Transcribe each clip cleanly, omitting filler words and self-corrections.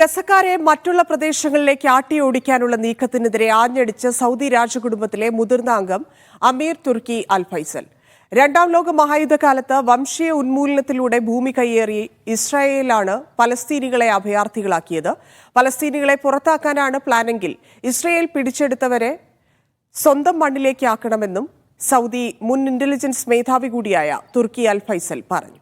ഗസക്കാരെ മറ്റുള്ള പ്രദേശങ്ങളിലേക്ക് ആട്ടിയോടിക്കാനുള്ള നീക്കത്തിനെതിരെ ആഞ്ഞടിച്ച് സൗദി രാജകുടുംബത്തിലെ മുതിർന്ന അംഗം അമീർ തുർക്കി അൽ ഫൈസൽ. രണ്ടാം ലോക മഹായുദ്ധകാലത്ത് വംശീയ ഉന്മൂലനത്തിലൂടെ ഭൂമി കയ്യേറി ഇസ്രായേലാണ് പലസ്തീനികളെ അഭയാർത്ഥികളാക്കിയത്. പലസ്തീനികളെ പുറത്താക്കാനാണ് പ്ലാനെങ്കിൽ ഇസ്രായേൽ പിടിച്ചെടുത്തവരെ സ്വന്തം മണ്ണിലേക്ക് ആക്കണമെന്നും സൗദി മുൻ ഇന്റലിജൻസ് മേധാവി കൂടിയായ തുർക്കി അൽ ഫൈസൽ പറഞ്ഞു.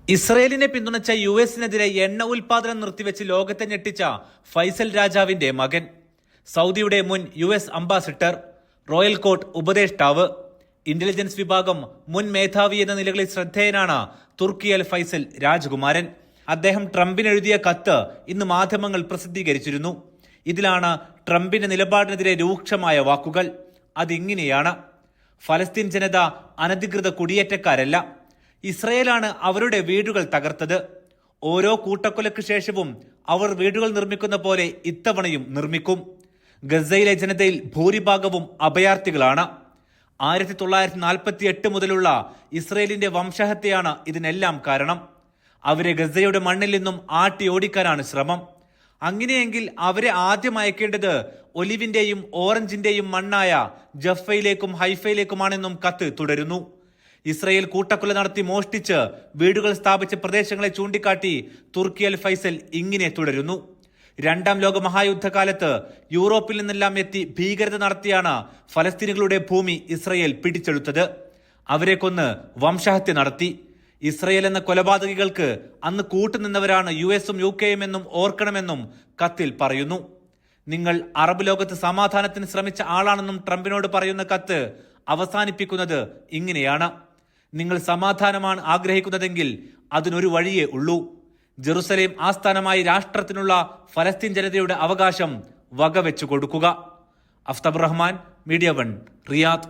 ഇസ്രയേലിനെ പിന്തുണച്ച യുഎസിനെതിരെ എണ്ണ ഉൽപാദനം നിർത്തിവെച്ച് ലോകത്തെ ഞെട്ടിച്ച ഫൈസൽ രാജാവിന്റെ മകൻ, സൗദിയുടെ മുൻ യുഎസ് അംബാസിഡർ, റോയൽ കോർട്ട് ഉപദേഷ്ടാവ്, ഇന്റലിജൻസ് വിഭാഗം മുൻ മേധാവി എന്ന നിലകളിൽ ശ്രദ്ധേയനാണ് തുർക്കി അൽ ഫൈസൽ രാജകുമാരൻ. അദ്ദേഹം ട്രംപിന് എഴുതിയ കത്ത് ഇന്ന് മാധ്യമങ്ങൾ പ്രസിദ്ധീകരിച്ചിരുന്നു. ഇതിലാണ് ട്രംപിന്റെ നിലപാടിനെതിരെ രൂക്ഷമായ വാക്കുകൾ. അതിങ്ങനെയാണ്: ഫലസ്തീൻ ജനത അനധികൃത കുടിയേറ്റക്കാരല്ല, ഇസ്രയേലാണ് അവരുടെ വീടുകൾ തകർത്തത്. ഓരോ കൂട്ടക്കൊലയ്ക്ക് ശേഷവും അവർ വീടുകൾ നിർമ്മിക്കുന്ന പോലെ ഇത്തവണയും നിർമ്മിക്കും. ഗസയിലെ ജനതയിൽ ഭൂരിഭാഗവും അഭയാർത്ഥികളാണ്. 1948 മുതലുള്ള ഇസ്രയേലിന്റെ വംശഹത്യയാണ് ഇതിനെല്ലാം കാരണം. അവരെ ഗസയുടെ മണ്ണിൽ നിന്നും ആട്ടി ഓടിക്കാനാണ് ശ്രമം. അങ്ങനെയെങ്കിൽ അവരെ ആദ്യം അയക്കേണ്ടത് ഒലിവിന്റെയും ഓറഞ്ചിന്റെയും മണ്ണായ ജഫയിലേക്കും ഹൈഫയിലേക്കുമാണെന്നും കത്ത് തുടരുന്നു. ഇസ്രയേൽ കൂട്ടക്കൊല നടത്തി മോഷ്ടിച്ച് വീടുകൾ സ്ഥാപിച്ച പ്രദേശങ്ങളെ ചൂണ്ടിക്കാട്ടി തുർക്കി അൽ ഫൈസൽ ഇങ്ങനെ തുടരുന്നു: രണ്ടാം ലോക മഹായുദ്ധകാലത്ത് യൂറോപ്പിൽ നിന്നെല്ലാം എത്തി ഭീകരത നടത്തിയാണ് ഫലസ്തീനികളുടെ ഭൂമി ഇസ്രയേൽ പിടിച്ചെടുത്തത്. അവരെ കൊന്ന് വംശഹത്യ നടത്തി. ഇസ്രയേൽ എന്ന കൊലപാതകികൾക്ക് അന്ന് കൂട്ടുനിന്നവരാണ് യുഎസും യുകെയും എന്നും ഓർക്കണമെന്നും കത്തിൽ പറയുന്നു. നിങ്ങൾ അറബ് ലോകത്ത് സമാധാനത്തിന് ശ്രമിച്ച ആളാണെന്നും ട്രംപിനോട് പറയുന്ന കത്ത് അവസാനിപ്പിക്കുന്നത് ഇങ്ങനെയാണ്: നിങ്ങൾ സമാധാനമാണ് ആഗ്രഹിക്കുന്നതെങ്കിൽ അതിനൊരു വഴിയേ ഉള്ളൂ. ജെറുസലേം ആസ്ഥാനമായി രാഷ്ട്രത്തിനുള്ള ഫലസ്തീൻ ജനതയുടെ അവകാശം വകവെച്ചു കൊടുക്കുക. അഫ്തബ് റഹ്മാൻ, മീഡിയ 1, റിയാദ്.